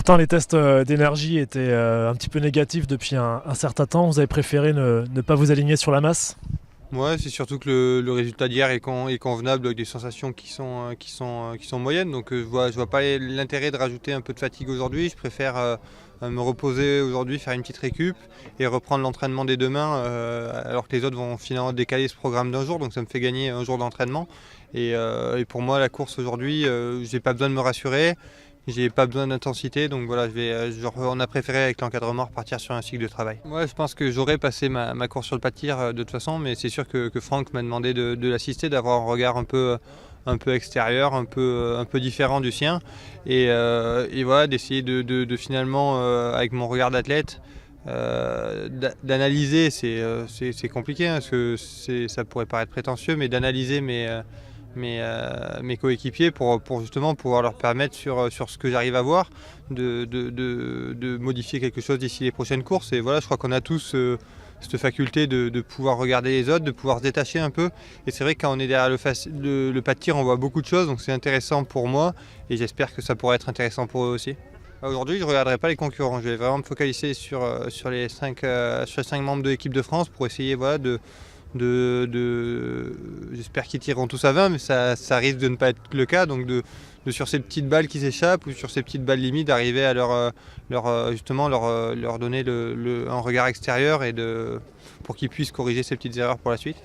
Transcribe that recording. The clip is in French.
certains, les tests d'énergie étaient un petit peu négatifs depuis un certain temps. Vous avez préféré ne pas vous aligner sur la masse? Ouais, c'est surtout que le résultat d'hier est convenable avec des sensations qui sont moyennes. Donc je vois pas l'intérêt de rajouter un peu de fatigue aujourd'hui. Je préfère me reposer aujourd'hui, faire une petite récup et reprendre l'entraînement dès demain alors que les autres vont finalement décaler ce programme d'un jour. Donc ça me fait gagner un jour d'entraînement. Et pour moi, la course aujourd'hui, j'ai pas besoin de me rassurer. J'ai pas besoin d'intensité, donc voilà, on a préféré avec l'encadrement repartir sur un cycle de travail. Ouais, je pense que j'aurais passé ma course sur le pas de tir de toute façon, mais c'est sûr que Franck m'a demandé de l'assister, d'avoir un regard un peu extérieur, un peu différent du sien, et voilà, d'essayer de finalement, avec mon regard d'athlète, d'analyser, c'est compliqué, hein, parce que ça pourrait paraître prétentieux, mais d'analyser mes coéquipiers pour justement pouvoir leur permettre sur ce que j'arrive à voir de modifier quelque chose d'ici les prochaines courses. Et voilà, je crois qu'on a tous cette faculté de pouvoir regarder les autres, de pouvoir se détacher un peu. Et c'est vrai que quand on est derrière le pas de tir, on voit beaucoup de choses, donc c'est intéressant pour moi et j'espère que ça pourra être intéressant pour eux aussi. Aujourd'hui, je ne regarderai pas les concurrents, je vais vraiment me focaliser sur les 5 membres de l'équipe de France pour essayer voilà, j'espère qu'ils tireront tous à 20, mais ça risque de ne pas être le cas. Donc sur ces petites balles qui s'échappent ou sur ces petites balles limites, d'arriver à justement leur donner un regard extérieur pour qu'ils puissent corriger ces petites erreurs pour la suite.